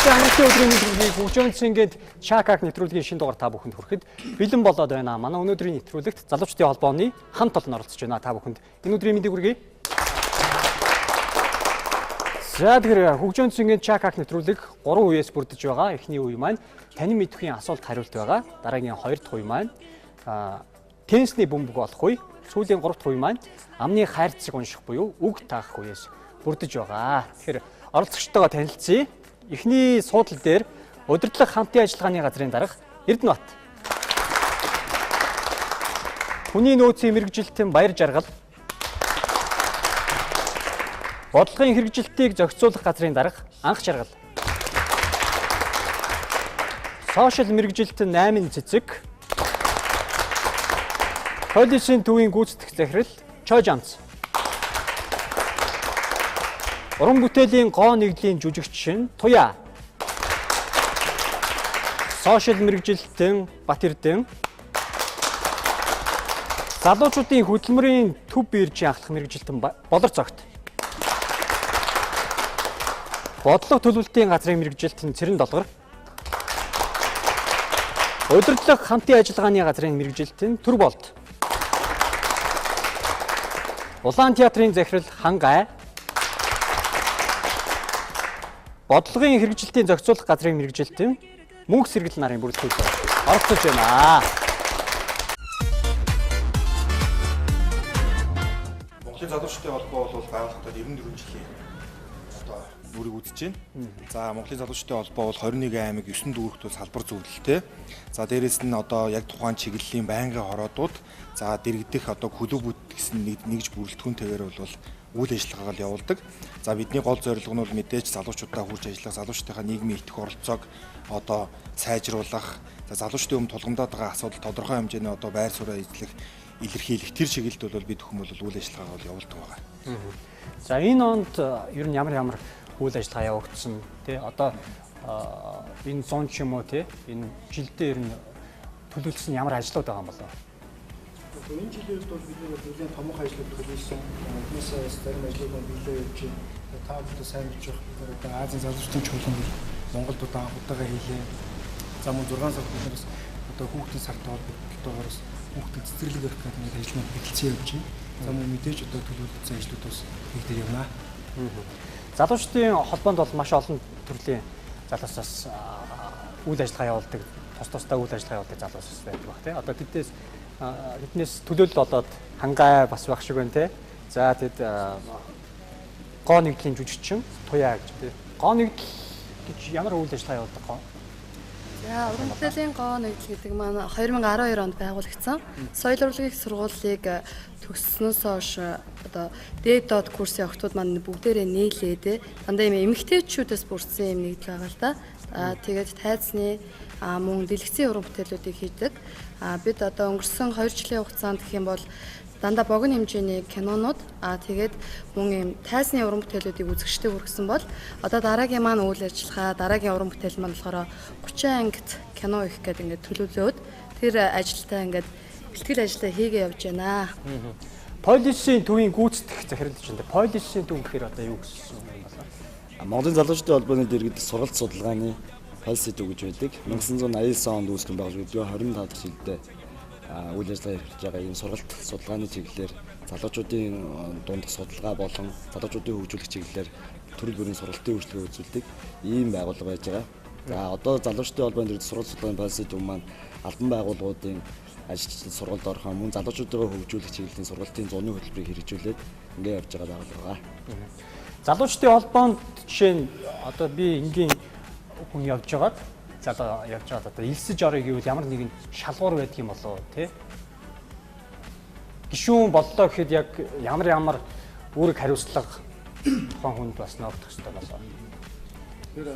амралтын өдрийн нэвтрүүлгийг хөгжөөн цэнгээд Шакаг нэвтрүүлгийн шинэ дугаар та бүхэнд хүрэхэд бэлэн болоод байна. Манай өнөөдрийн нэвтрүүлэгт залуучдын холбооны хамт олон оролцож байна та бүхэнд. Энэ өдрийн мэндийг хүргэе. За тэгэхээр хөгжөөн цэнгээд Шакаг нэвтрүүлэг 3 үеэс бүрдэж байгаа. Эхний үе маань танин мэдхийн асуулт хариулт байгаа. Дараагийн 2 дахь үе маань теннисний бөмбөг болох үе. Сүүлийн 3 дахь үе маань амны хайрцаг унших буюу үг таах үеэс бүрдэж байгаа. Тэгэхээр оролцогчтойгоо танилцъя. Эхний суудлал дээр удирдлага хамтын ажиллагааны газрын дарга Эрдэнэбат. Хүний нөөцийн мэргэжилтэн Баяр Жаргал. Бодлогын хэрэгжилтийг зохицуулах газрын дарга Анх Жаргал. Сошиал мэргэжилтэн 8 цэцэг. Полисийн төвийн гүйцэтгэх захирал Чожанц. Уран бүтээлийн гоо нэгдлийн жүжигчин Туяа. Сошиал мэргэжилтэн Батэрдэн. Залуучуудын хөдөлмөрийн төв биержийн ахлах мэргэжилтэн Болор цогт. Бодлого төлөвлөлтийн газрын мэргэжилтэн Цэрэн Долгор. Удирдлага хамтын ажиллагааны газрын мэргэжилтэн Түр Болд. Улаан театрын захирал Хангай. Бодлогын хэрэгжилтийн зохицуулах газрын мэргэжилтэн мөнх сэргэл нарын бүрэлдэхүүн оролцож байна. Монголын залуучдын холбоо бол байгууллагад 94 жилийн одоо бүрийг үзэж байна. За Монголын залуучдын холбоо бол 21 аймаг 9 дүүрэгт салбар зөвлөлттэй. За дээрэс нь одоо яг тухайн чиглэлийн байнгын хороодууд за дэрэгдэх одоо клубүүд гэсэн нэгж бүрэлдэхүүнтэйгээр бол үйл ажиллагаагаа явуулдаг. За бидний гол зорилго нь бол мэдээж залуучуудаа хүрч ажиллах, залуучдынхаа нийгмийн итгэх оролцоог одоо сайжруулах, за залуучдын өмнө тулгамдаад байгаа асуудал тодорхой хэмжээний одоо байр сууриа эзлэх, илэрхийлэх тэр чиглэлд бол бид хүмүүс үйл ажиллагаагаа явуулдаг байгаа. За энэ онд ер нь ямар үйл ажиллагаа явагдсан тий одоо энэ зон ч юм уу тий энэ жилдээ ер нь төлөвлөсөн ямар ажлууд байгаа юм болов? Энэ жилийн үед бол бидний нэлээд томоохон ажлууд төлөвлөсөн. Энэс зарим ажлууд биелээ явж байна. Та бүхэн сайн мэдж байгаа. Одоо Азийн залуучдын чуулганд Монголд одоо анхудаага хийлээ. За мөн 6 сард биднээс одоо хүүхдийн сард холбоотойгоор хүүхдэд цэцэрлэг өрөх гэдэг нэг ажлууд бэлтгэсэн явж байна. За мөн мэдээж одоо төлөвлөсөн ажлууд бас хийгдэж явна. Залуучдын холбоонд бол маш олон төрлийн залуусаас үйл ажиллагаа явуулдаг, тусдаа үйл ажиллагаа явуулдаг залуусаас байдаг баг тий. Одоо тэднээс төлөөлөл болоод Хангай бас байх шиг байна тий. За тэд гоо нэгдлийн жүжигчин Туяа гэж тий. Гоо нэгдэл гэж ямар үйл ажиллагаа явуулдаг гоо? За уран бүтээлийн гоо нэгдэл гэдэг маань 2012 онд байгуулагдсан. Соёл урлагийн сургуулийг төгссөнөөс хойш одоо дээд курсын охтууд маань бүгдээрээ нийлээд дандаа юм эмэгтэйчүүдээс бүрдсэн юм нэгдэл байгаа л да. Тэгээд тайзны мөн дэлгэцийн уран бүтээлүүдийг хийдэг. Бид одоо өнгөрсөн 2 жилийн хугацаанд гэх юм бол дандаа богино хэмжээний кинонууд тэгээд мөн юм тайзны уран бүтээлүүдийг үзэгчтэй хүргэсэн бол одоо дараагийн маань үйл ажиллагаа дараагийн уран бүтээл маань болохоор 30 ангит кино их гэдэг ингээд төлөвлөөд тэр ажилтаа ингээд бэлтгэл ажиллаа хийгээ явж байна. Полисийн төвийн гүйцэтгэх захирал гэж байна. Полисийн төв гэхээр одоо юу гэсэн юм болоо? Монголын залуучдын холбооны дэргэд сургалт судалгааны полиси төв гэж байдаг. 1989 онд үүсгэн байгуулагдсан 25 дахь жилдээ үйл ажиллагаа эрхэлж байгаа энэ сургалт судалгааны чиглэлээр залуучуудын дундх судалгаа болон залуучуудын хөгжүүлэх чиглэлээр төрөл бүрийн сургалтын үйлчлэгээ үзүүлдэг ийм байгууллага байж байгаа. За одоо залуучдын холбооны дэргэд сургалт судалгааны полиси төв маань албан байгууллагуудын ажилчид сургалт орхон мөн залуучуудаа хөгжүүлэх чиглэлийн сургалтын зуны хөтөлбөрийг хэрэгжүүлээд ингээд явж байгаа байгууллага. Залуучдын холбоонд жишээ нь одоо би энгийн хүн явж байгаад за одоо явж байгаад одоо элсэж орё гэвэл ямар нэгэн шалгуур байдаг юм болоо тий. Гишүүн боллоо гэхэд яг ямар үүрэг хариуцлага тухайн хүнд бас ногдох хэрэгтэй болоо. Тэр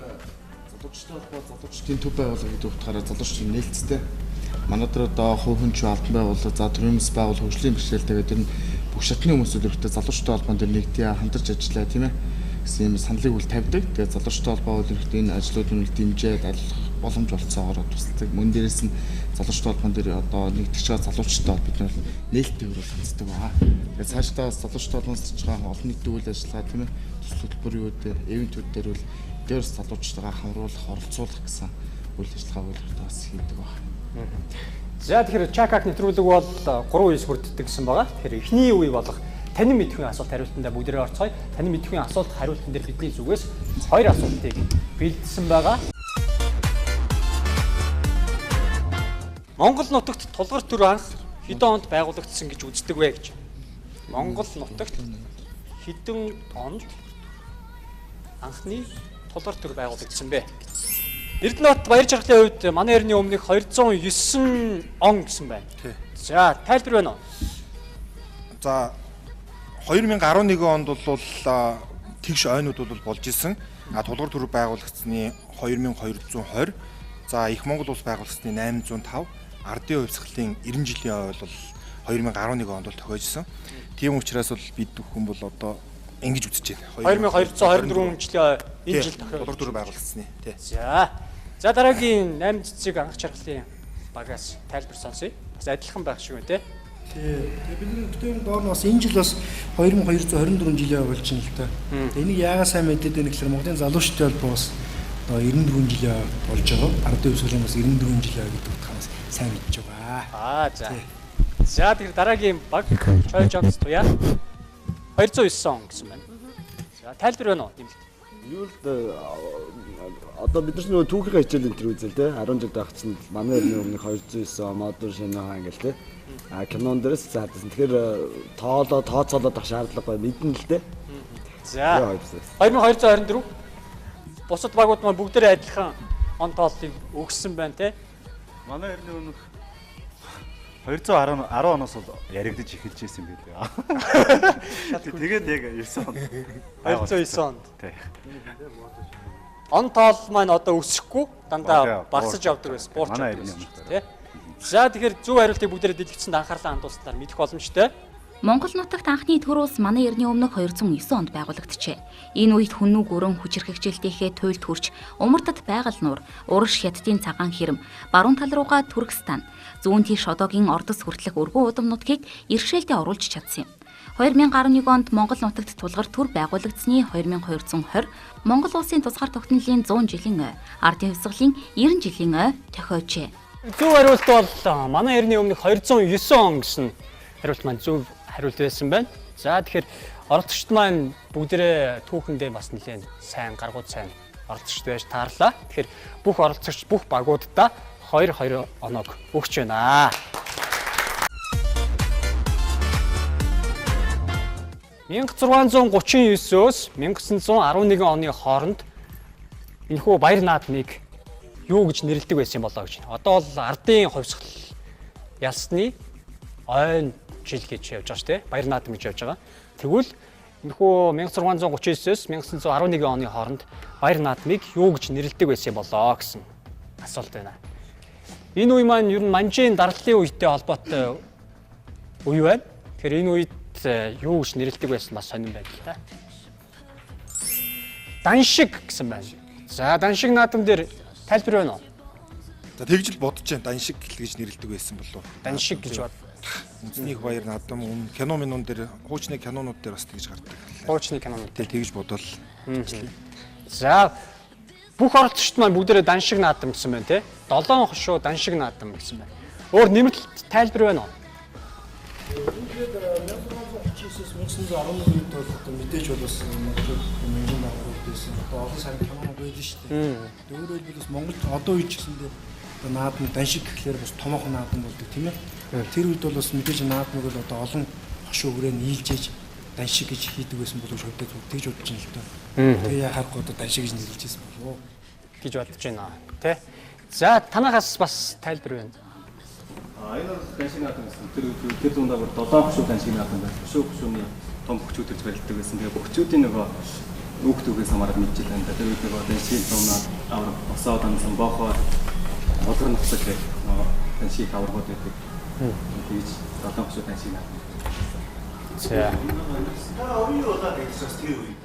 залуучдын холбоо залуучдын төв байгууллага гэдэг утгаараа залуучдын нээлттэй. Манай дээр одоо хувь хүн ч албан байгууллага за төрийн бас байгуул хөгжлийн бэрхшээлтэйгээ тэр бүх шатны хүмүүсүүд өртөө залуучдын холбоон дээр нэгдээ хамтарч ажиллаа тийм ээ гэсэн юм саналыг үл тавьдаг. Тэгээд залуучдын холбоо өртөө энэ ажлуудыг нь дэмжиж алах боломж олцоогоор тусалдаг. Мөн дээрээс нь залуучдын холбоон дээр одоо нэгдэж байгаа залуучдаа бид нар нээлттэй хөрөөл ханддаг байгаа. Тэгээд цаашдаа залуучдын холбооноос ч байгаа олон нийтийн үйл ажиллагаа тийм ээ төсөл хөтөлбөрийн ивэнтүүд дээр бол дээрс залуучтайгаа хамруулах, оролцуулах гэсэн үйл ажиллагаа бас хийдэг байна. За тэгэхээр Чакак нэвтрүүлэг бол 3 үеэс бүрддэг гэсэн байгаа. Тэгэхээр эхний үе болох танин мэдхийн асуулт хариултанд бүгдээрээ орцгоё. Танин мэдхийн асуулт хариултан дээр бидний зүгээс 2 асуултыг бэлдсэн байгаа. Монгол нутагт тулгар төр анх хэдэн онд байгуулагдсан гэж үздэг вэ гэж. Монгол нутагт хэдэн онд анхны тулгар төр байгуулагдсан бэ? Эрдэнэбат баяр жаргалын үед манай эртний өмнөх 209 он гэсэн байна. За, тайлбар байна уу? За 2011 онд бол тэгш ойнууд бол болж исэн. Тулгар төр байгуулагдсны 2220. За их Монгол улс байгуулагдсны 805. Ардын хувьсгалын 90 жилийн ой бол 2011 онд бол тохиожсэн. Тийм учраас бол бид бүхэн бол одоо ингэж үзэж байна. 2224 жилийн энэ жил тулгар төр байгуулагдсны тий. За дараагийн 8 цэцэг анх жаргалын багаас тайлбар сонсъё. Бас адилхан байх шиг байна тий. Тэгээ бид нар өтөний доор нь бас энэ жил бас 2224 жилийн болж байна л та. Энийг яагаад сайн мэдээд байна гэхээр Монголын залуучтай бол бас одоо 94 жилийн болж байгаа. Ардын хувьсгалын бас 94 жилийн гэдэг утгаас сайн мэдж байгаа. За. За тэгэхээр дараагийн баг Choi Jones туяа 209 он гэсэн байна. За тайлбар байна уу? Юу л одоо бид нар нөгөө түүхийн хичээл энэ төр үзэл те 10 жил байх чинь манай эртний өмнөх 209 модер шинэ хаан гэл те кинон дээрээс заадсан. Тэгэхээр тооцоолоод авах шаардлагагүй мэднэ л те. За 2224 бусад багууд маань бүгдээрээ адилхан он тооллыг өгсөн байна те. Манай эртний өмнөх 210 оноос бол яригдж эхэлж ирсэн юм билээ. Тэгээд яг 9 он. 209 онд. Тий. Он тоол маань одоо өсөхгүй дандаа багасж явдаг байсан спорт тий. За тэгэхээр зөв хариултыг бүгдээрээ дэлгэцэнд анхаарлаа хандуулснаар мэдэх боломжтой. Монгол нутагт анхны төр улс манай эртний өмнөх 209 онд байгуулагджээ. Энэ үед хүннүү гүрэн хүчирхэгжилтийнхээ туйлд хүрч умартад байгаль нуур, урагш хятадын цагаан хэрэм, баруун тал руугаа Туркестан, зүүн тийш одоогийн Ордос хүртэлх өргөн удам нутгийг иргэшээлтэд оруулж чадсан юм. 2011 онд Монгол нутагт тулгар төр байгуулагдсны 2220, Монгол улсын тусгаар тогтнолын 100 жилийн ой, ардын хувьсгалын 90 жилийн ой тохиожээ. Зөв хариулт бол манай эртний өмнөх 209 он гэсэн хариулт маань зөв хариулт байсан байна. За тэгэхээр оролцогчд маань бүгдээрээ түүхэндээ бас нэлээд сайн гаргууд сайн оролцогчд байж таарлаа. Тэгэхээр бүх оролцогч бүх багуудаа 2-2 оног өгч байна. 1639-өөс 1911 оны хооронд энэхүү баяр наадмыг юу гэж нэрлэдэг байсан болоо гэж. Одоо бол ардын хувьсгал ялсны ойн жил гэж явж байгаа шүү дээ. Баяр наадам гэж явж байгаа. Тэгвэл энэхүү 1639-өөс 1911 оны хооронд баяр наадмыг юу гэж нэрлэдэг байсан болоо гэсэн асуулт байна. Энэ үе маань ер нь манжийн дарлалын үетэй холбоотой үе байна. Тэгэхээр энэ үед юу гэж нэрлэдэг байсан бас сонирн байна л да. Даншиг гэсэн байна. За даншиг наадам дээр тайлбар байна уу? За тэгж л бодож байна. Даншиг гэж нэрлэдэг байсан болов. Даншиг гэж бод. Үндэсний баяр наадам кино минун дээр хуучны кинонууд дээр бас тэгж гардаг. Хуучны кинонууд дээр тэгж бодвол. За бүх оролцогчд маань бүгдээрээ даншиг наадам гэсэн байна те. 7 хошуу даншиг наадам гэсэн байна. Өөр нэмэлт тайлбар байна уу? Тэгээд 1939-1911 үед бол одоо мэдээж бол бас Монголын байгууллагууд байсан. Одоо олон сайн кинонууд байдаг шүү дээ. Өөрөөр хэлбэл бас Монголд одоо үед ч гэсэндээ одоо наадам даншиг гэхлээр бас томоохон наадам болдог тийм ээ. Тэр үед бол бас мэдээж наадмыг бол одоо олон хошуу өрөө нийлжээж даншиг гэж хийдэг байсан болов уу тэгж бодож байна л доо. Тэгээ яхахгүй одоо даншиг гэж нэрлэж байсан болов уу гэж бодож байна тий. За танахаас бас тайлбар байна. Энэ бол даншиг наадам гэсэн. Тэр зүүн дагавар 7 хөшөө даншиг наадам байна. Хөшөөний том бөхчүүд гэж барилдаг байсан. Тэгээ бөхчүүдийн нөгөө үгт үгээс хамаарат мэдчихэж байна. Тэр үед нөгөө даншиг зумнаад авар босоод ансан боохоор олгор нөхцөл гэх нөгөө даншиг аваргууд байдаг. Тэгж 7 хөшөө даншиг наадам. За. Орны удаа гэсэн тэр үед.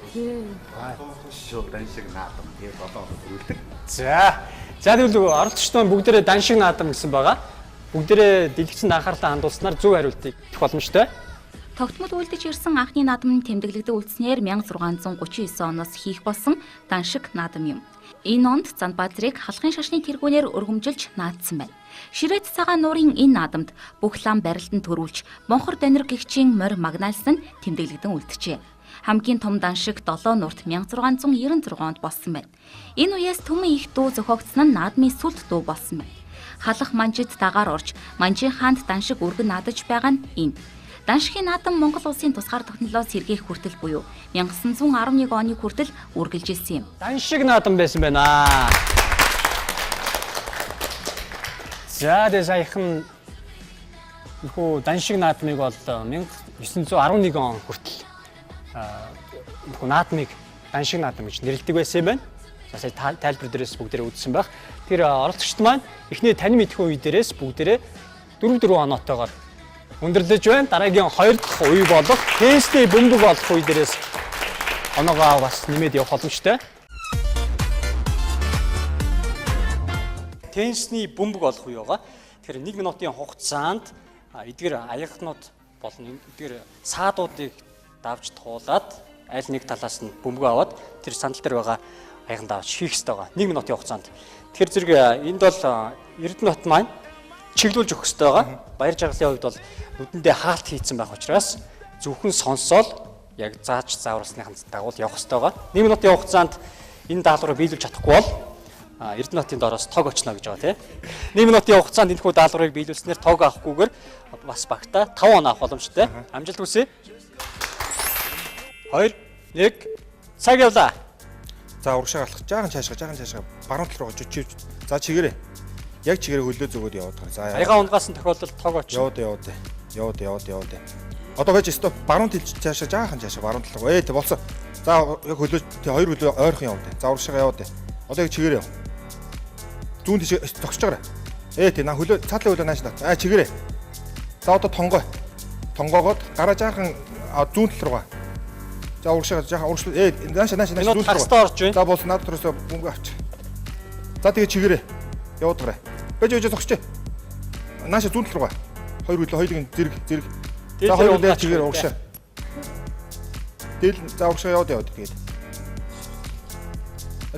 Хөшөө даншиг наадам тэгээ 7 хөшөө үлддэг. За. За тэгвэл оролцогчд маань бүгдээрээ даншиг наадам гэсэн байгаа. Бүгдээрээ дэлгэцэнд анхаарлаа хандуулснаар зөв хариултыг өгөх боломжтой. Тогтмол үлдэж ирсэн анхны наадам нь тэмдэглэгдэн үлдснээр 1639 оноос хийх болсон даншиг наадам юм. Энэ онд Занбаазарыг халахын шашны тэргүүнээр өргөмжилж наадсан байна. Ширээд цагаан нуурын энэ наадамд бүх лам барилдан төрүүлж Монхор Донир гэгчийн морь Магналс нь тэмдэглэгдэн үлджээ. Хамгийн том даншиг 7 нурт 1696 онд болсон байна. Энэ үеэс Түмэн их дуу зохиогдсон нь наадмын сүлд дуу болсон байна. Халах манжид дагаар орж Манжийн хаанд даншиг өргөн наадаж байгаа нь энэ. Даншигын наадам Монгол улсын тусгаар тогтнолоос сэргээх хүртэл буюу 1911 оны хүртэл үргэлжилж ирсэн юм. Даншиг наадам байсан байна. За дэ саяхан нөхөө даншиг наадмыг бол 1911 он хүртэл нөхөө наадмыг даншиг наадам гэж нэрлэдэг байсан юм байна. За сая тайлбар дээрээс бүгдээрээ үзсэн байх. Тэр оролцогчд маань эхний танин мэдхүйн үе дээрээс бүгдээрээ 4 оноотойгоор өндөрлөж байна. Дараагийн 2 дахь үе болох Тенсний бөмбөг болох үе дээрээс оноогоо бас нэмээд явах боломжтой. Тенсний бөмбөг болох үе байгаа. Тэгэхээр 1 минутын хугацаанд эдгээр аягнууд болон эдгээр саадуудыг давж туулаад аль нэг талаас нь бөмбөг аваад тэр сандал дээр байгаа аяганд авч хийх хэрэгтэй байгаа. 1 минутын хугацаанд. Тэгэхээр зэрэг энд бол Эрдэнэт маань чиглүүлж өгөх хэрэгтэй байгаа. Баяр жаргалын хувьд бол нүдэндээ хаалт хийцэн байх учраас зөвхөн сонсоол яг зааж зааварсныхан дагуу явах хэрэгтэй байгаа. 1 минутын хугацаанд энэ даалгаврыг биелүүлж чадахгүй бол Эрдэнэтийн доороос тог очно гэж байгаа тийм. 1 минутын хугацаанд энэхүү даалгаврыг биелүүлснээр тог авахгүйгээр бас багтаа 5 он авах боломжтой. Амжилт хүсье. 2 1 цаг явлаа. За урагшаа алхаж жаахан цаашгаа баруун тал руу жичиж. За чигээрээ. Яг чигээрээ хөлөө зүгөөд яваад байгаа. За аяга унгасан тохиолдолд тог очно. Яваад. Одоо байж стоп баруун тал цаашаа жаахан баруун тал руу. Тэ болсон. За яг хөлөө тэ хоёр хөлөө ойрхон яваад. За урагшаа яваад. Одоо яг чигээрээ яв. Зүүн тийш зогсож байгаа. Тэ на хөлөө цаатлын хөлөө нааш таа. Чигээрээ. За одоо тонгоогоод гараа жаахан зүүн тал руугаа. За урагшаа жаахан урагшаа нааш зүүн тал орж байна. За болсон над төрөөсөө бөмбөг авч. За тэгээ чигээрээ яваад гараа. Бэж зогсож. Нааш зүүн тал руугаа. Хоёр хөлөө хоёулын зэрэг. За хоёр хөлөө чигээр урагшаа. Тэгэл за урагшаа яваад тэгээд.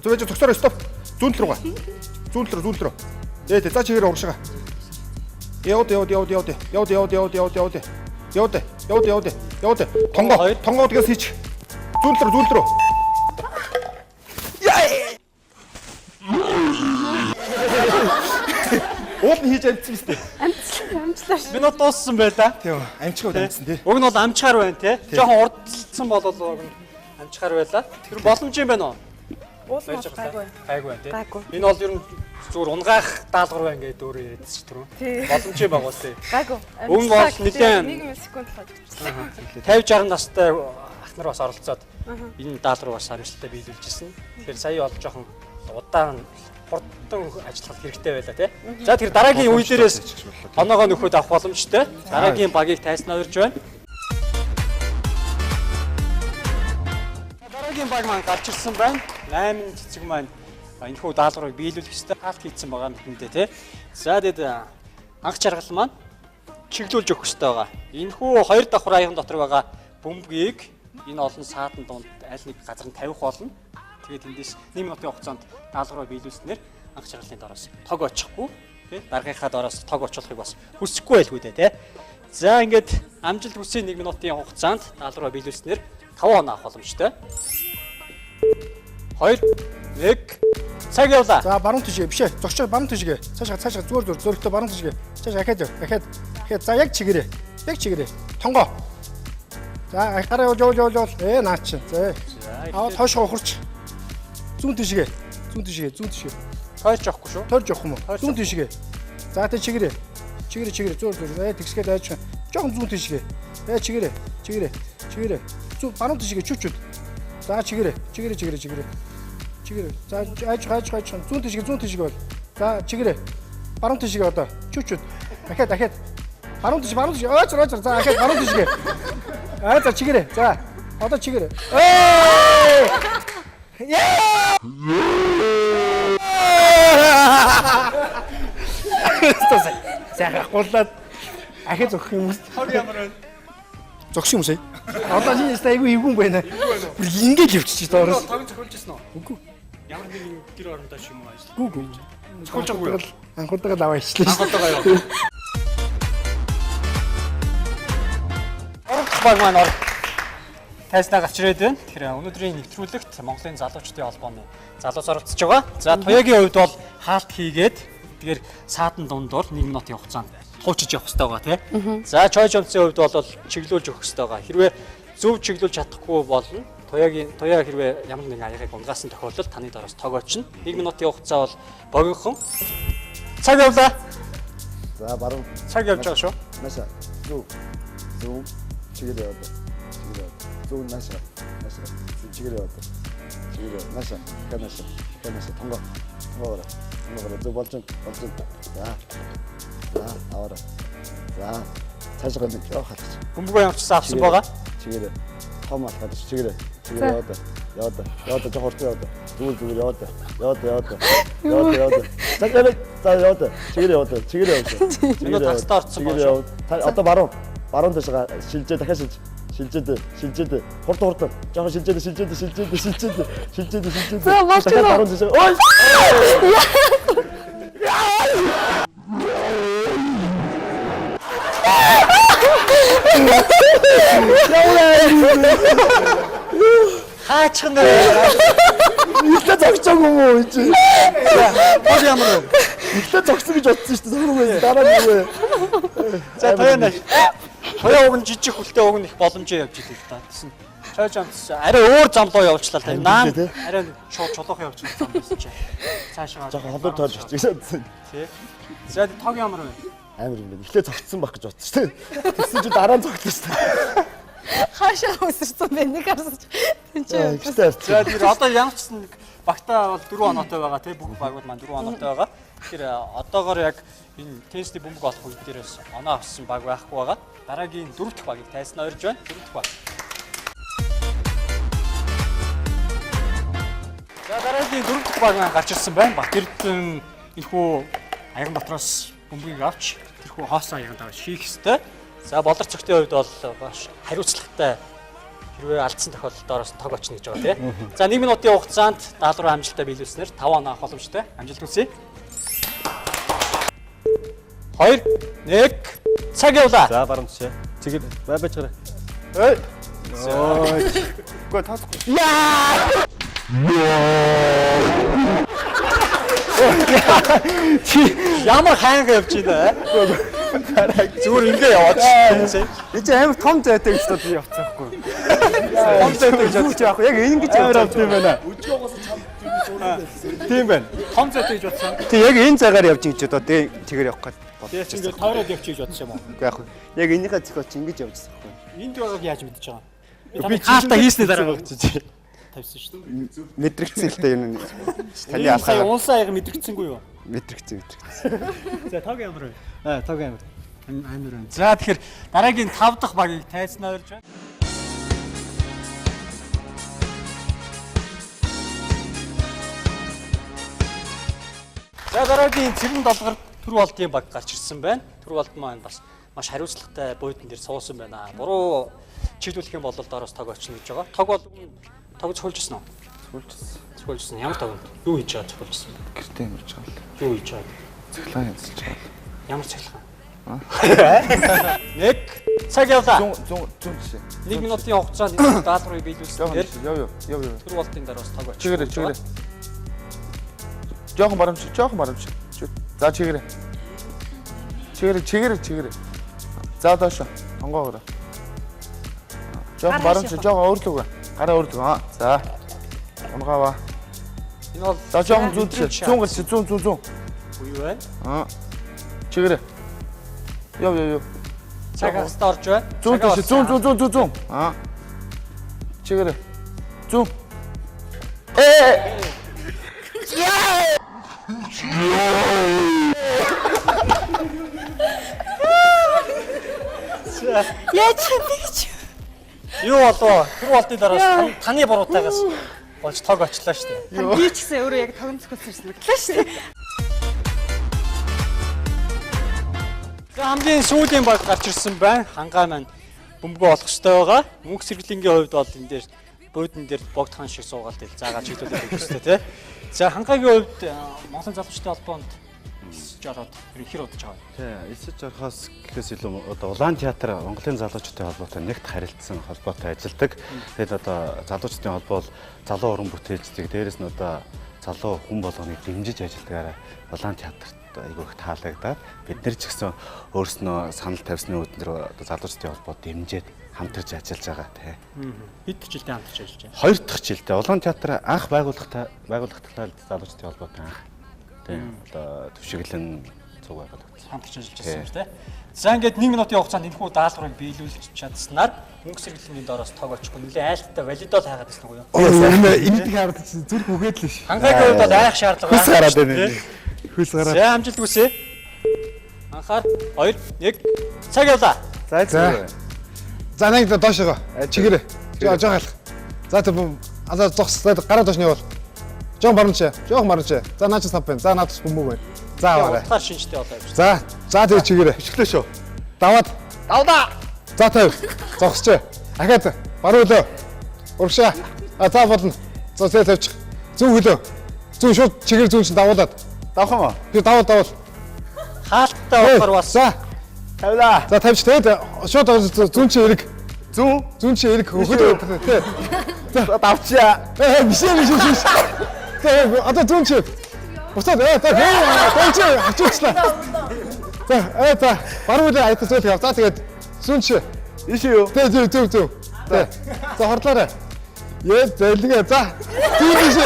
Зөвөж зогсороо стоп. Зүүн тал руугаа. Зүүн тал руу. За чигээр урагшаа. Яваад. Тонгоо тэгээс хийч. Зүүн тал руу. Уул нь хийж амжсан биз дээ. Амжлаа. Минут дууссан байлаа. Тийм амжихад амжсан тий. Уг нь бол амжихаар байна тий. Жохон урдсан бол амжихаар байлаа. Тэр боломж юм байна уу? Уул нь гайгүй тий. Энэ бол ер нь зүгээр унгаах даалгавар байна гэдэг өөрөө ярьдсан ч түрүү. Боломж юм байгаа үстэй. Гайгүй. Уг нь бол нэгэн 1 секунд болгочихсон. 50-60 настай ах нар бас оролцоод энэ даалгаврыг бас амжилттай биелүүлжсэн. Тэгэхээр сая бол жохон удаан хурдан ажиллах хэрэгтэй байлаа тий. За тэр дараагийн үе дээрээс оноогоо нөхөд авах боломжтой. Дараагийн багийг тайснаа урьж байна. Дараагийн баг маань гарч ирсэн байна. 8 цэцэг маань энэхүү даалгаврыг биелүүлэх ёстой. Хаалт хийцэн байгаа мэтэндээ тий. За тэгэд анх жаргал маань чиглүүлж өгөх ёстой байгаа. Энэхүү 2 давхар аяхан дотор байгаа бөмбөгийг энэ олон саатан донд аль нэг газар нь тавих болно. Тэгээд эндээс 1 минутын хугацаанд даалгавраа биелүүлснээр анх жаргалын доороос тог очихгүй тий дараагийнхаа доороос тог очихыг бас хүсэхгүй байлгүй дээ тий. За ингээд амжилт хүсье 1 минутын хугацаанд даалгавраа биелүүлснээр 5 он авах боломжтой. 2 1 цаг явлаа. За баруун тишгээ бишээ. Зогсоо баруун тишгээ. Цаашаа зүгээр зөрөгтэй баруун тишгээ. Цаашаа ахаад. За яг чигээрээ. Тонгоо. За гараа явуул. Наач. За. Тоош ухарч. Зүүн тишгээ. Тойрч явахгүй шүү. Тойрч явах юм уу? Зүүн тишгээ. За тэ чигээрээ. Зүүр. Тэгсгээд айж. Жохон зүүн тишгээ. Чигээрээ. Зүүн баруун тишгээ чүчүүд. За чигээрээ. За айж. Зүүн тишгээ бол. За чигээрээ. Баруун тишгээ одоо. Чүчүүд. Дахиад. Баруун тишгээ. Ойцор. За ахаад баруун тишгээ. За чигээрээ. За одоо чигээрээ. Сайхан гулаад ахиж өгөх юм уу? Хог ямар байна? Зогс юм сая. Одоо энэ айгүй эвгүй байна. Бүр ингэж явчих доороос. Тавын зохиолж ирсэн үү? Үгүй. Ямар нэгэн гэр орондоо ч юм уу ажил. Үгүй. Зохиолж байгаагүй юу? Анхудаага аваа ичлээ. Анхудаага юу? Баг маань ор тайснаа гарч ирээд байна. Тэгэхээр өнөөдрийн нэвтрүүлэгт Монголын залуучдын холбооны залуус оролцож байгаа. За Туяагийн хувьд бол хаалт хийгээд тэгэхээр саадан дундуур 1 минутын хугацаанд хуучиж явах хэрэгтэй байгаа тийм. За Чой Жомцын хувьд бол чиглүүлж өгөх хэрэгтэй байгаа. Хэрвээ зөв чиглүүлж чадахгүй бол Туяа хэрвээ ямар нэгэн аягыг унгаасан тохиолдолд таны доороос тог очно. 1 минутын хугацаа бол богинохон. Цаг явлаа. За баруун. Цаг явж байгаа шүү. Наша. Зүү. Чигээр яваад. Зүү наша. Чигээр яваад. Чигээр наша. Канаша. Тонго. Зүү болж. За аваа. За цаашгаа нэг явах гэж. Бөмбөгөө явуулсан авсан байгаа. Чигээр том алхаад чигээр яваад жоох урт яваад. Зүгээр яваад. За яваад. Чигээр яваад. Минут хастаа орцсон байна. Одоо баруун дэшгаа шилжээ дахиад шилжээд хурд жоохон шилжээд. За болж дахиад баруун дэшгаа. Ой! Хаачих нэ. Ихтэй зогсоогүй юм уу чи? Бол ямар вэ? Ихтэй зогсон гэж бодсон шүү дээ. Сургууль дараа нь юу вэ? За Туяа уг нь жижиг хүлтэй уг нь их боломжтой явж идэг та. Тэсэн Чой Жомц арай өөр замлуу явуулчлаа та. Наан арай шууд чулуухан явуулсан зам байсан чи. Цаашаа жоохон холоор тоож очиж. Тий. За тог ямар вэ? Амар юм байна. Ихтэй зогссон байх гэж бодсон шүү дээ. Тэсэн чи дараа нь зогтлоо шүү дээ. Хаашаа өсөрсөн бэ? Нэг харсаж. Ихтэй. За тэр одоо ямар ч нэг багтаа бол 4 оноотой байгаа тий. Бүх багууд маань 4 оноотой байгаа. Тэгэхээр одоогоор яг энэ тестний бөмбөг олох үед дээрээс оноо авсан баг байхгүй байгаа. Дараагийн 4 дахь багийг тайснаа орж байна. 4 дахь баг. За дараагийн 4 дахь баг маань гарч ирсэн байна. Бакэрдэн энэхүү Аягнбатраас бөмбөгийг авч тэрхүү хоосоо аягандаа шийх хэвээр. За болор цогтын хувьд бол баш хариуцлагатай хэрвээ алдсан тохиолдолд доороос тог очно гэж байгаа тийм. За 1 минутын хугацаанд даалгавар амжилттай биелүүлснээр 5 оноо авах боломжтой. Амжилт хүсье. 2 1 цаг явлаа. За баруун тишээ. Чигээр байж гараа. Ой. Үгүй таахгүй. Яа! Ямар хаанга явж байна? Зүгээр ингээ яваад шээ. Би чи амар том зайтай гэж бодож явцсан байхгүй. Том зайтай гэж бодож байгаа. Яг ингэж Амар авд юм байна. Тийм байна. том зайтай гэж бодсон. Тэг яг энэ цагаар явж ингэж одоо чигээр явах гэж Тэгээ чи ингээ тойроод явчих гэж бодсон юм уу? Үгүй яг яг энийхээ зохиолч ингэж явжсан байхгүй. Энд байгааг яаж мэдчихэж байгаа? Би хаалтаа хийсний дараа тавьсан шүү дээ. Мэдрэгцэн л дээ энэ. Таны Сая алхаа унсаа яг мэдрэгцэнгүй юу? мэдрэгцэн. За тог ямар вэ? Тог ямар. Амар байна. За тэгэхээр дараагийн 5 дахь багийг тайзнаа орж байна. За дараагийн цэрэн долгор төр болдын баг гарч ирсэн байна. Төр болд маань бас маш хариуцлагатай буудан дээр суусан байна. Буруу чиглүүлэх юм бол доороос тог очно гэж байгаа. Тог бол тог цуулжсэн үү? Цуулжсэн. Ямар тог вэ? Юу хийж байгаа цуулжсэн? Гэртээ амьдарч байгаа л. Юу хийж байгаа? Цэглаа янзлж байгаа. Ямар цэглаа? 1 цаг явлаа. 100 жишээ. 1 минутын хугацаанд даалгаврыг биелүүлсэн. Яв. Тэр болтын дараас тог очив. Чигээр. Жохон барамж. За чигээр. За доош. Тонгоогоо. Жохон барамж, жохон өөрлөг. Гараа өөрлөг. За. Унгаваа. Энэ бол За жохон зүүн. 100. юу вэ? Чигээр. Яв. Цаг хастаа орж байна. 100. Чигээр. 100. Яач бич. Юу болов? Тэр болтын дараас таны буруутайгаас болж тог очлоо шүү дээ. Би ч гэсэн өөрөө яг тогон зөхөлсөн мэтлээ шүү дээ. За хамгийн сүүлийн баг гарч ирсэн байна. Хангаа маань бөмбөгөө олох хэрэгтэй байгаа. Мөнх сэргэлэнгийн хувьд бол энэ дээр буудан дээр богдхан шиг суугаад ил заагаад чиглүүлээд өгөх хэрэгтэй тий. За хангагийн хувьд Монголын залуучдын холбоонд жараад хэр удаж байгаа вэ? Тий, эсэж орохоос гэхээс илүү одоо улаан театр Монголын залуучдын холбоотой нэгт харилцсан холбоотой ажилладаг. Тэгэл одоо залуучдын холбоо бол залуу уран бүтээлчдийг дээрэс нь одоо залуу хүн болгоныг дэмжиж ажилладагаараа улаан театрт айгүй их таалагдаад бид нар ч гэсэн өөрснөө санал тавьсны өдөр одоо залуучдын холбоо дэмжиж хамтарч ажиллаж байгаа тий. Хэд жилдээ хамтарч ажиллаж байна? 2 дахь жилдээ улаан театр анх байгуулагдтал залуучдын холбоотой анх тий одоо төвшиглэн цуг байгуулагдсан. Хамтарч ажиллаж байсан юм тий. За ингээд 1 минутын хугацаанд энэхүү даалгаврыг биелүүлж чадсанаар мөнх сэргэлэнгийн доороос тоог очихгүй нэлээ айлттай валидол хайгаад байсан уу юу? Энийг хараад зүрх үгээд л ш. Хангагийн хувьд бол айх шаардлага Хөлс гараад байна. Хөлс гараад. За амжилт хүсье. Анхаар 2 1 цаг явлаа. За. За нэг доошоо. Чигээрээ. Жоо халах. За тэр алаа зогс гараа доош нь явал. Жоо баруунч. Жоох маруунч. За наач сав байна. За наадс бөмбөг байна. За аваарай. Утгаар шинжтэй болоо явж. За тэр чигээрээ. Өчглөө шүү. Даваад. Давда. За тавь. Зогсч. Ахаад баруун хөлөө. Урагшаа. За болно. За тавьчих. Зүүн хөлөө. Зүүн шууд чигээр зүүн чинь давуулаад. Давах юм аа? Би давуул. Хаалттай ухаар бас. За. Тавлаа. За тавьчих тэгээд шууд зүүн чинь эрэг. Зүүн чинь эрэг хөлөө. Тэ. За давчаа. Биш. Тэгээд одоо зүүн чинь. Буцаад тавьчих. Хачуучлаа. За баруун хөлөө айта зөөлөх. За тэгээд зүүн чинь. Иш юу? Тэ зүг. Тэ. За хорлоорой. Зэлгээ. За. Зүүн биш.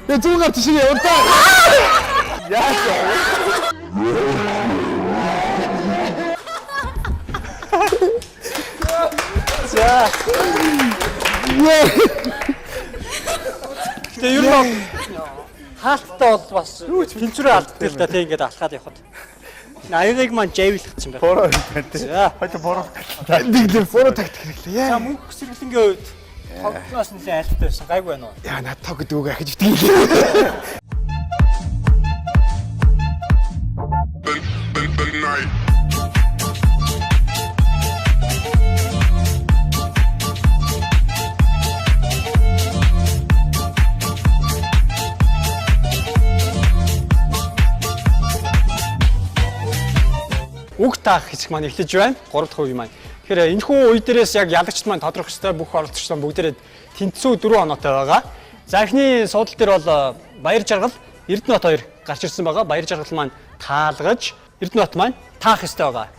Я зүүнээр тийш явдаа. Яа. За. Тэгээ юу нэг хаалттай бол бас тэнцвэрээ алддаг л да тэг ингээд алхаад явхад. Аягийг маань жавилгацсан байна. Бороо байна тий. За. Хойд бороо. Нэг бороо тактик хэрэглээ. За мөнх сэргэлэнгийн хувьд тоглоос нэлээ айлттай байсан. Гайгүй байна уу? Яа над тог гэдэг үг ахиж битгий. Үг таах хэсэг маань эхлэж байна. 3 дахь үе маань. Тэгэхээр энэхүү үе дээрээс яг ялагчд маань тодорхой ёстой бүх оролцогчдод бүгдээрээ тэнцүү 4 оноотой байгаа. За эхний суудал дээр бол Баяр Жаргал, Эрдэнэбат 2 гарч ирсэн байгаа. Баяр Жаргал маань таалгаж, Эрдэнэбат маань таах ёстой байгаа.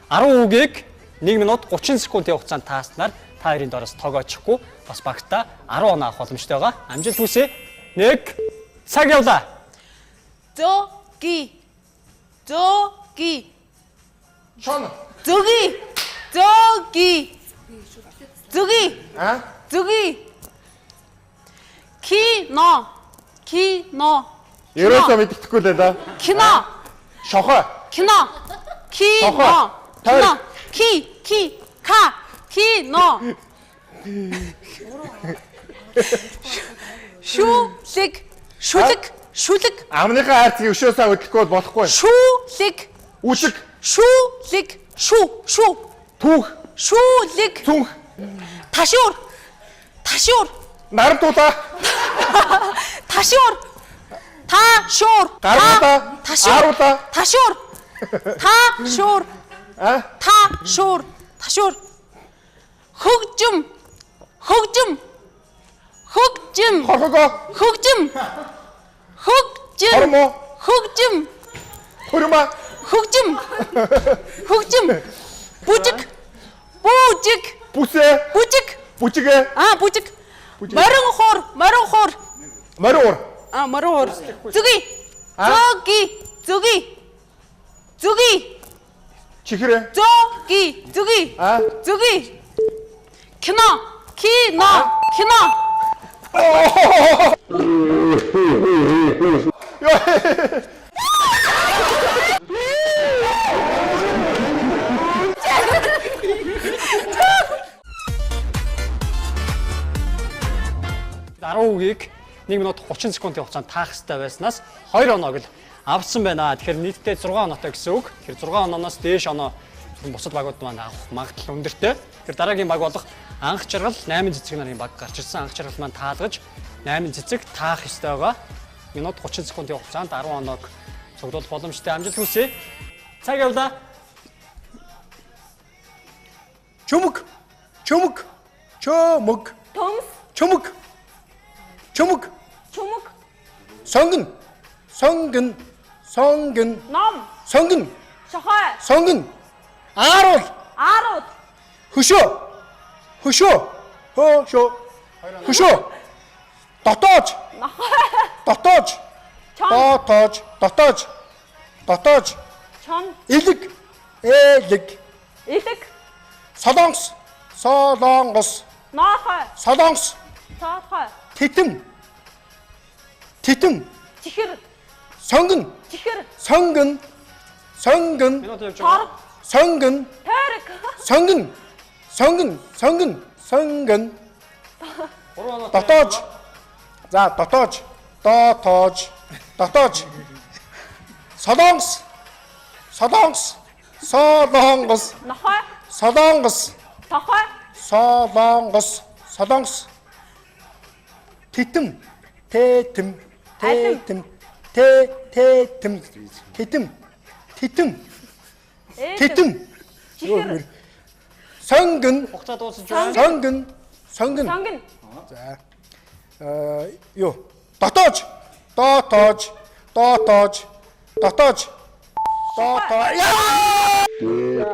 10 үгийг 1 минут 30 секундын хугацаанд тааснаар та хоёрын доороос тоог очихгүй бас багтаа 10 оноо авах боломжтой байгаа. Амжилт хүсье. 1 цаг явлаа. Зөги. Шон. Зөги. Кино. Ерөөсөө мэддэхгүй л да. Кино. Шохоо. Кино. Шүлэг. Амныхаа хайрцгийг өшөөсөө хөдлөхгүй бол болохгүй. Шүлэг. Үсэг. Шүү. Түүх. Шүлэг. Цүнх. Ташуур. Нарантуута. Ташуур. Гаруута. Аарута. Ташуур. Хөгжим. Хорхого. Хормо. Хурма. Хөгжим. Бүжиг. Бүсэ. Бүжигэ. Бүжиг. Морин хуур. Марур. Морин хуур. Зүги. Чихрэ. Зүги. Кино. Үгийг 1 минут 30 секундын хугацаанд таах хэрэгтэй байснаас 2 оноог л авсан байна. Тэгэхээр нийтдээ 6 оноотой гэсэн үг. Тэгэхээр 6 онооноос дээш оноо бусад багууд маань авах магадлал өндөртэй. Тэгэхээр дараагийн баг болох анх жаргал 8 цэцэг нарын баг гарч ирсэн. Анх жаргал маань таалгаж 8 цэцэг таах ёстой байгаа. Минут 30 секундын хугацаанд 10 оноог цуглуулах боломжтой. Амжилт хүсье. Цаг явлаа. Чөмөг. Чөмөг. Чөмөг. Төмс. Чөмөг. Чөмөг. Чүмэг. Сонгон. Сонгон. Сонгон. Ном. Сонгон. Шохой. Сонгон. Ааруул. Аарууд. Хөшөө. Хөшөө. Хөшөө. Хөшөө. Дотоож. Дотоож. Дотоож. Дотоож. Дотоож. Чон. Илэг. Элэг. Илэг. Солонгос. Солонгос. Ноохой. Солонгос. Цоохой. Титэм. Титэм. Чихэр. Сонгон. Чихэр. Сонгон. Сонгон. Минут явж Торг. байгаа. Сонгон. Тойрог. Сонгон. Сонгон. Сонгон. Сонгон. 3 оноо. Дотоож. За дотоож. Дотоож. Дотоож. Солонгос. Солонгос. Солонгос. Нохой. Солонгос. Тохой. Солонгос. Солонгос. Титэм. Тэтэм. Тэтэм. Тэтэм. Тэтэм. Тэтэм. Тэтэм. Чихэр. Сонгон. Хугацаа дуусаж байна. Сонгон. Сонгон. Сонгон. За. Юу? Дотоож. Дотоож. Дотоож. Дотоож. Дотоож. Юу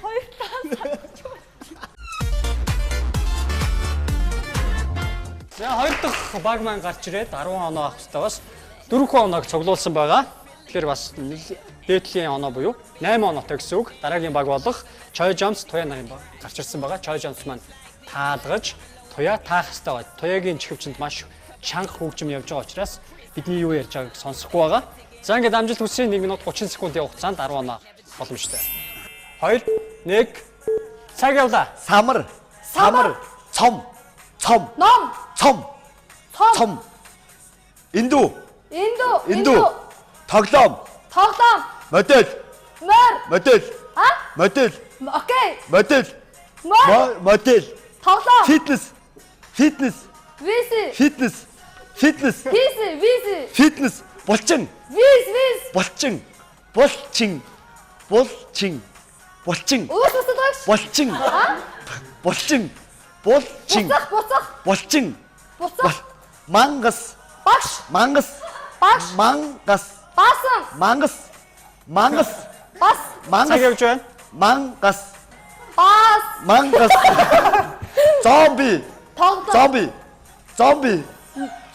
хоёр таа. За хоёр дахь баг маань гарч ирээд 10 оноо авах хэрэгтэй бас 4 оноог цуглуулсан байгаа. Тэгэхээр бас дээдлийн оноо буюу 8 оноотой гэсэн үг. Дараагийн баг болох Choi Jones Туяа нарын баг гарч ирсэн байгаа. Choi Jones маань таалгаж Туяа таах хэрэгтэй байгаа. Туяагийн чихвчэнд маш чанга хөгжим явж байгаа учраас бидний юу ярьж байгааг сонсохгүй байгаа. За ингээд амжилт хүсье 1 минут 30 секундын хугацаанд 10 оноо боломжтой. 2 1 цаг явлаа. Самар. Самар. Цом. Цом. Ном. Цом. Цом. Инду. Инду. Тоглоом. Тоглоом. Модель. Мөр. Модель. А? Модель. Окей. Модель. Мөр. Модель. Тоглоом. Фитнес. Фитнес. Виси. Фитнес. Фитнес. Виси. Фитнес. Булчин. Вис. Булчин. Булчин. Булчин. Булчин. Ууш усадагш. Булчин. Булчин. Булчин. Буцах. Булчин. Буцах. Мангас. Багш. Мангас. Багш. Мангас. Баасан. Мангас. Мангас. Бас. Цаг Мангас. явж байна. Мангас. Бас. Мангас. Зомби. Тоглоом. Зомби. Зомби.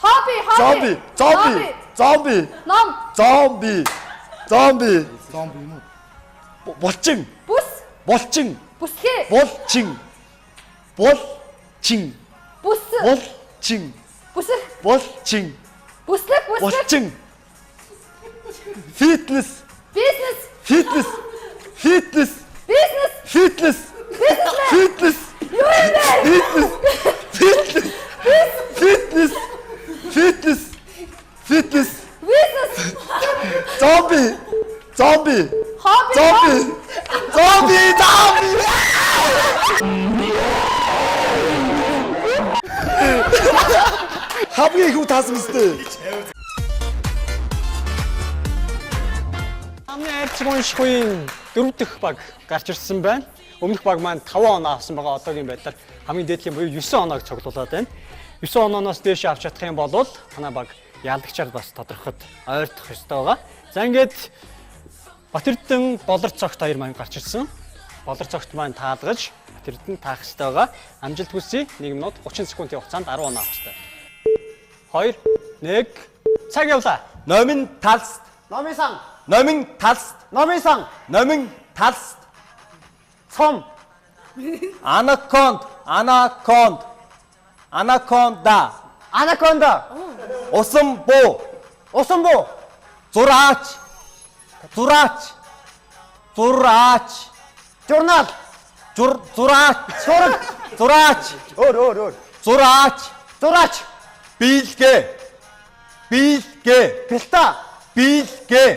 Хобби. Зомби. Зомби. Зомби. Ном. Зомби. Зомби. Зомби юм уу? Булчин. Бүс. Булчин. Бүсхэ. Булчин. Булчин. Бүс. Булчин. Бүсэх. Булчин. Бүслэх. Булчин. Фитнес. Бизнес. Фитнес. Фитнес. Бизнес. Фитнес. Фитнес. Юу юм бэ? Фитнес. Фитнес. Фитнес. Фитнес. Бизнес. Зомби. Зомби. Хобби. Зомби. Зомби. Зомби. Хамгийн их таасан мэт. Хамгийн айрцаг унших үеийн 4 дахь баг гарч ирсэн байна. Өмнөх баг маань 5 оноо авсан байгаа. Одоогийн байдлаар хамгийн дээдлийн буюу 9 оноог цуглуулад байна. 9 онооноос дээш авч чадах юм бол манай баг яалгачаар бас тодорхойд ойртох ёстой байгаа. За ингээд Батэрдэн болор цогт 2 маань гарч ирсэн. Болор цогт маань таалгаж Батэрдэн таах ёстой байгаа. Амжилт хүсье. 1 минут 30 секундын хугацаанд 10 оноо авах ёстой. 2 1 цаг явлаа. Номин талс. Номисан. Номин талс. Номисан. Номин талс. Цом. Анаконд. Анаконд. Анаконда. Анаконда. Усамбу. Усамбу. Зураач. Зураач. Зураач. Журнал. Зураач. Сураг. Зураач. Өөр. Зураач. Зураач. Бийлгээ. Бэлта. Бийлгээ.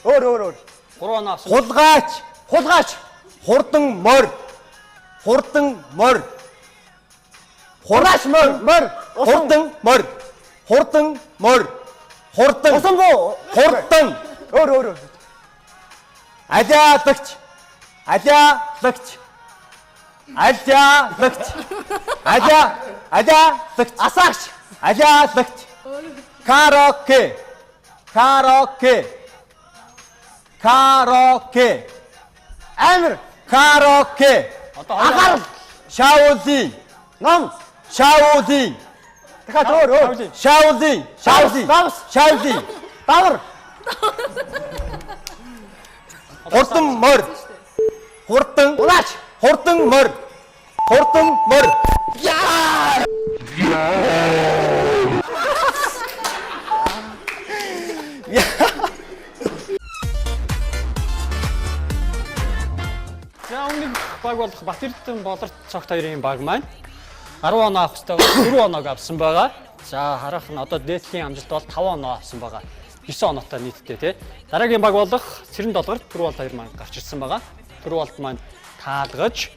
Өөр. 3 оноо авсан. Хулгаач. Хурдан морь. Хурдан морь. Өөр. Алиалагч. Асаагч. Алиалагч. Караоке. Амир. Караоке. Агаар. Шауулын. Ном. Шауулын. Дахиад өөр. Шауулын. Давар. Хурдан морь. Хурдан морь. За өмнөд баг болох Батэрдэн Болорт цогт хоёрын баг маань 10 оноо авах хэвээр 4 оноог авсан байгаа. За харах нь одоо дээдлийн амжилт бол 5 оноо авсан байгаа. 9 оноотой нийтдээ тий. Дараагийн баг болох Цэрэн Долгорт Түрүү болт 2 маань гарч ирсэн байгаа. Түрүү болт маань таалгаж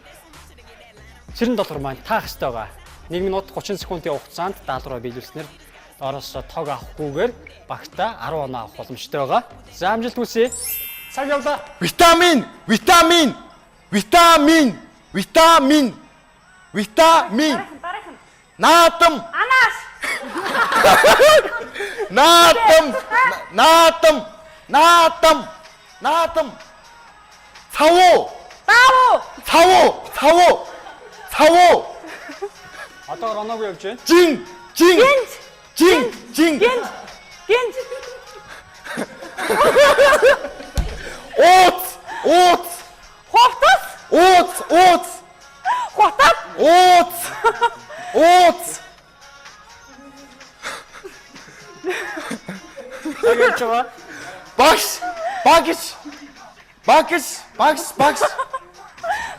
Цэрэн Долгор маань таах хэвээр байгаа. 1 минут 30 секундын хугацаанд даалгавраа биелүүлснээр доороос тог авахгүйгээр багтаа 10 оноо авах боломжтой байгаа. За амжилт хүсье. Цаг явлаа. Витамин. Наатам. Анаас. Наатам. Цавуу. Одоо оноогүй явж байна. Жин. Гинт. Ууц. Хортос. Хотод. Цагч байгаа. Багш.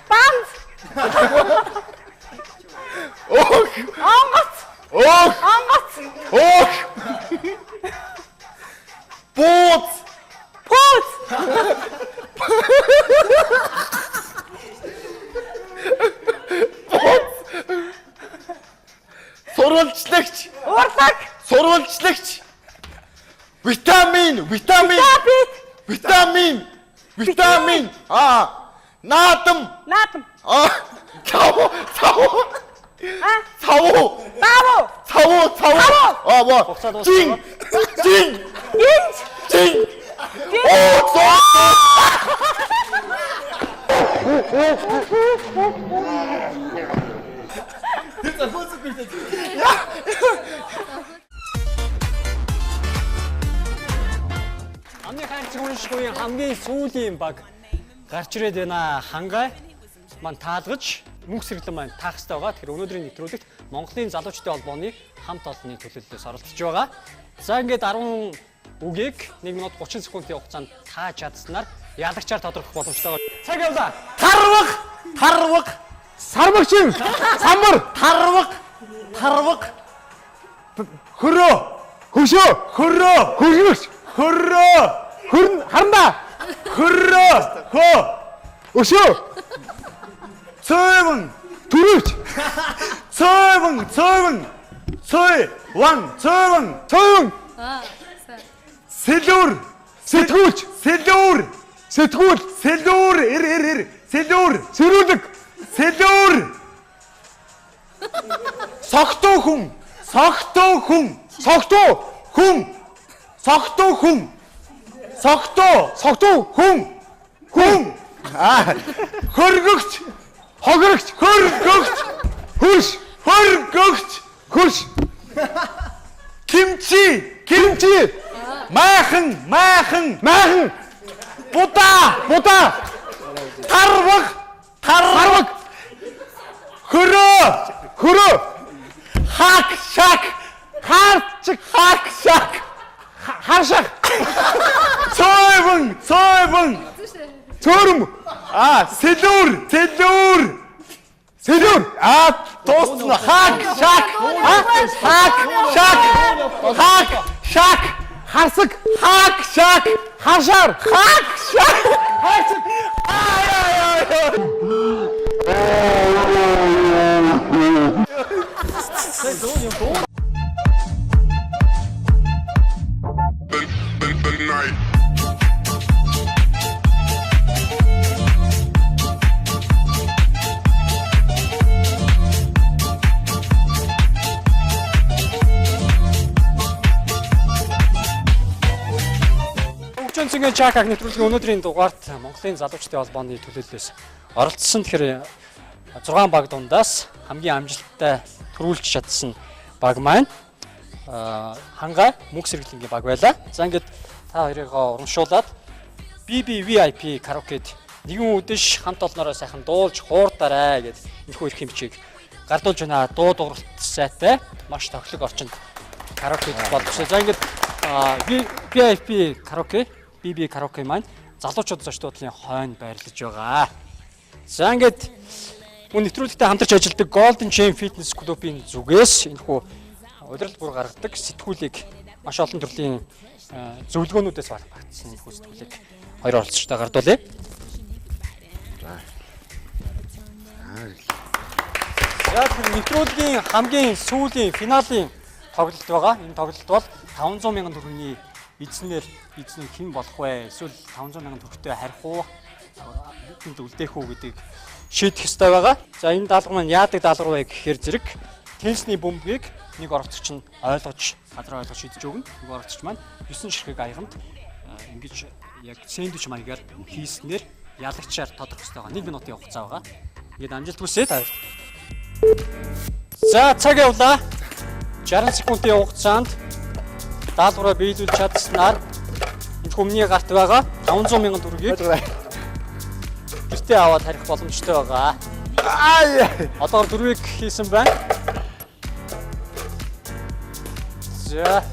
Банз. Онгоц. Бууц. Сурвалжлагч. Витамин. Наатам. Цавуу. Жин. Амны хайрцагчдын хамгийн сүүлийн баг гарч ирээд байна. Хангай маань таалгаж мөнх сэрлэн маань таах хэрэгтэй байгаа. Тэгэхээр өнөөдрийн нэвтрүүлэгт Монголын залуучдын холбооны хамт олонны төлөөллөөс оролцож байгаа. За ингээд 10 үгийг 1 минут 30 секундын хугацаанд тааж чадсанаар ялагчаар тодорхойлох боломжтой байгаа. Цаг явлаа. Тарваг. Сармагчин. Самбар. Тарваг. Хөрөө. Харна. Өшөө. Цойвон. Түрүүч. Цойвон. Сэлүүр. Сэрүүлэг. Согтуу хүн. Хөргөгч. Хөрш. Кимчи. Майхан. Будаа. Тарваг. Хөрөө. Хакшак. Харшак. Цойвон. Цөөрөм. Сэлүүр. Сэлүүр. Дуусна. Хак, шак. Хак, шак. Хак, шак. Харсаг. Хак, шак. Хашаар. Хак, шак. Харсаг. Хөгжөөнцгийн чакаг нэвтрүүлгийн өнөөдрийн дугаарт Монголын залуучдын холбооны төлөөллөөс оролцсон тэгэхээр 6 баг дундаас хамгийн амжилттай төрүүлж чадсан баг маань хангай мөнх сэргэлэнгийн баг байлаа. За ингээд та хоёрыг урамшуулад BBVIP караокед нэгэн үдэш хамт олноороо сайхан дуулж хуурдарай гэд энэхүү эрх хэмжээг гардуулж байна. Дуу дууралт сайтай маш тохилог орчинд караокед болчихсон. За ингээд VIP караоке BB караоке маань залуучууд зочдуудлын хойно байрлаж байгаа. За ингээд мөн нэвтрүүлэгтээ хамтарч ажилладаг Golden Chain Fitness Club-ийн зүгээс энэхүү удирдал бүр гаргадаг сэтгүүлийг маш олон төрлийн зөвлөгөөнүүдээс багтсан энэхүү сэтгүүлийг хоёр оролцогчтой гардуулъя. За нэвтрүүлгийн хамгийн сүүлийн финалийн тоглолт байгаа. Энэ тоглолт бол 500 мянган төгрөгийн эзэн хэн болох вэ? Эсвэл 500 мянган төгрөгтэй харих уу? Энд үлдээх үү гэдгийг шийдэх ёстой байгаа. За энэ даалга маань яадаг даалга вэ гэхээр зэрэг теннисний бөмбөгийг нэг оролцогч нь ойлгож шийдэж өгнө. Нэг оролцогч маань 9 ширхэг аяганд ингэж яг сэндвич маягаар хийснээр ялагчаар тодорхой байгаа. 1 минутын хугацаа байгаа. Ингээд амжилт хүсье та. За цаг явлаа. 60 секундын хугацаанд даалгавраа биелүүлж чадсанаар энэ хүмүүний гарт байгаа 500 мянган төгрөгийг гэртээ аваад харих боломжтой байгаа. Одоо дөрвийг хийсэн байна. За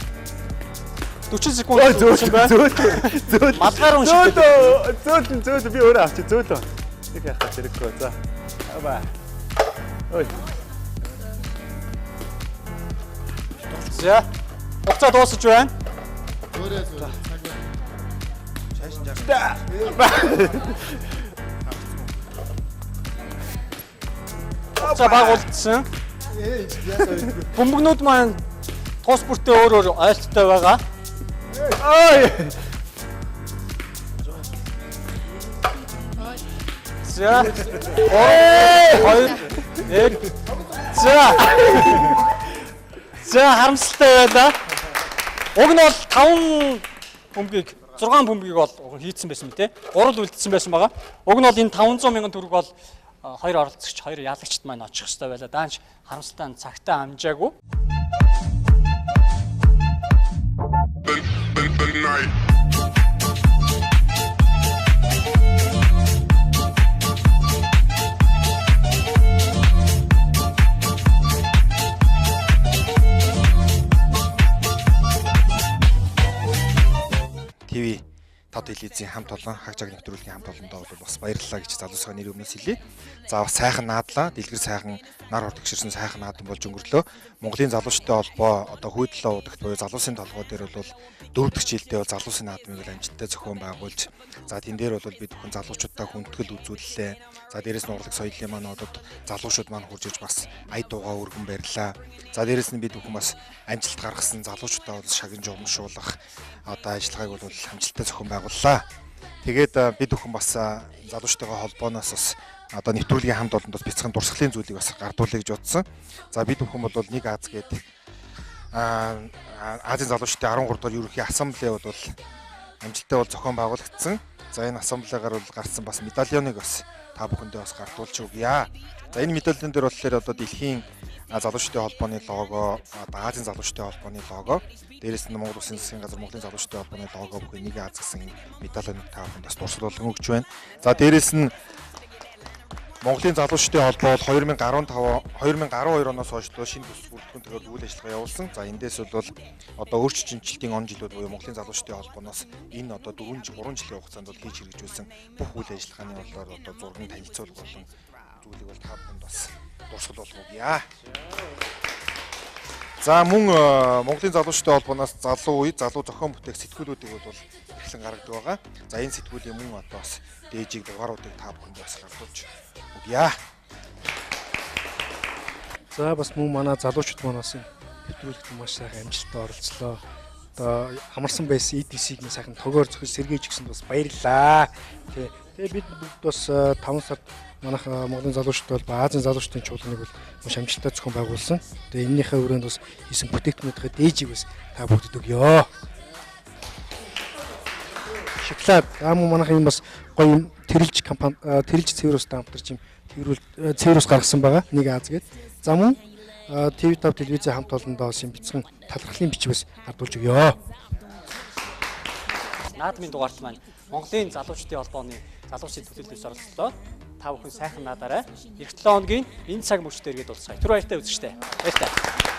40 секунд зөөлсөн байна. Зөөл. Малгайр уншиж. Зөөл би өөрөө авчих зөөлөө. Нэг яхах хэрэггүй. За. Ава. Ой. За. Хугацаа дуусаж байна. За байгуулсан. Бөмбөгнүүд маань тус бүртээ өөр айлттай байгаа. Ой. За. Ой. За харамсалтай байлаа. Уг нь бол 5 бөмбөгийг 6 бөмбөгийг бол хийцэн байсан мэт те. 3 л үлдсэн байсан байгаа. Уг нь бол энэ 500 мянган төгрөг бол хоёр оролцогч, хоёр ялагчд маань очих хэрэгтэй байлаа. Даанч харамсалтай цагтаа амжаагүй. ТV тод телевизийн хамт олон хагжааг нэвтрүүлгийн хамт олондоо бол бас баярлалаа гэж залуусганы нэр өмнөөс хэлье. За бас сайхан наадлаа. Дэлгэр сайхан нар хурдгширсэн сайхан наадан болж өнгөрлөө. Монголын залуучдын холбоо одоо хүйдлээ удагт буюу залуусын толгой дээр бол дөрөвдөг жилдээ бол залуусын наадмыг амжилттай зохион байгуулж за тэн дээр бол бид бүхэн залуучуудаа хүндэтгэл үзүүллээ. За дээрэс нь урлаг соёлын маань одод залуучууд маань хурж иж бас ая дуугаа өргөн барьлаа. За дээрэс нь бид бүхэн бас амжилт гаргасан залуучуудаа бол шагнаж урамшуулах одоо ажиллагааг бол амжилттай зохион байгууллаа. Тэгээд бид бүхэн бас залуучтайгаа холбооноос бас одоо нэвтрүүлгийн хамт олонд бас бяцхан дурсгалын зүйлийг бас гардуулъя гэж бодсон. За бид бүхэн бол нэг Аз гээд Азийн залуучдын 13 дугаар ерөнхий ассамбле бол амжилттай бол зохион байгуулагдсан. За энэ ассамблегаар бол гарсан бас медальоныг бас та бүхэндээ бас гардуулж өгье. За энэ медальон дээр болохоор одоо дэлхийн залуучдын холбооны лого, одоо Азийн залуучдын холбооны лого, дээрээс нь Монгол Улсын засгийн газар Монголын залуучдын холбооны лого бүхэн нэг Аз гэсэн медальоныг та бүхэнд бас дурсгалуулган өгч байна. За дээрээс нь Монголын залуучдын холбоо бол 2012 оноос хойш шинэ төсөл бүртгэгдэн үйл ажиллагаа явуулсан. За эндээс бол одоо өөрчлөлтийн он жилүүд буюу Монголын залуучдын холбооноос энэ одоо 3 жилийн хугацаанд бол хийж хэрэгжүүлсэн бүх үйл ажиллагааны болоор одоо зургийн танилцуулга болон сэтгүүлийг бол та бүхэнд бас дурсгал болгоё. За мөн Монголын залуучуудын холбооноос залуу үе, залуу зохион бүтээх сэтгүүлүүдийг бол эхлэн гаргадаг байгаа. За энэ сэтгүүлийн мөн одоо бас дээжиг дугааруудыг та бүхэнд бас гаргуулж өгье. За бас мөн манай залуучууд манаас нэвтрүүлэгт маш сайхан амжилттай оролцлоо. Одоо амарсан байсан EDC-ийн сайхан тогоор зөвхөн сэргийж гисэн бас баярлалаа. Тэгээ бид бүгд бас 5 сард манайх Монголын залуучууд бол Азийн залуучуудын чуулганыг бол маш амжилттай зохион байгуулсан. Тэгээ энэнийхээ хүрээнд бас хийсэн бүтээгдэхүүнийхээ дээжийг бас та бүгдэд өгье. Шоколад мөн манайх юм бас гоё юм тэрэлж компани тэрэлж цэврүүстэй хамтарч юм цэврүүс гаргасан байгаа. Нэг Аз гээд. За мөн TV5 телевизийн хамт олондоо бас юм бяцхан талархлын бичгээс хардуулж өгье. Наадмын дугаарт маань Монголын залуучдын холбооны залуучдын төлөвлөлтөс оролцлоо. Та бүхэн сайхан наадаарай. Эх 7 хоногийн энэ цаг мөчтөр гээд уулзъя. Түр баяртай үзэгчтэй. Баяртай.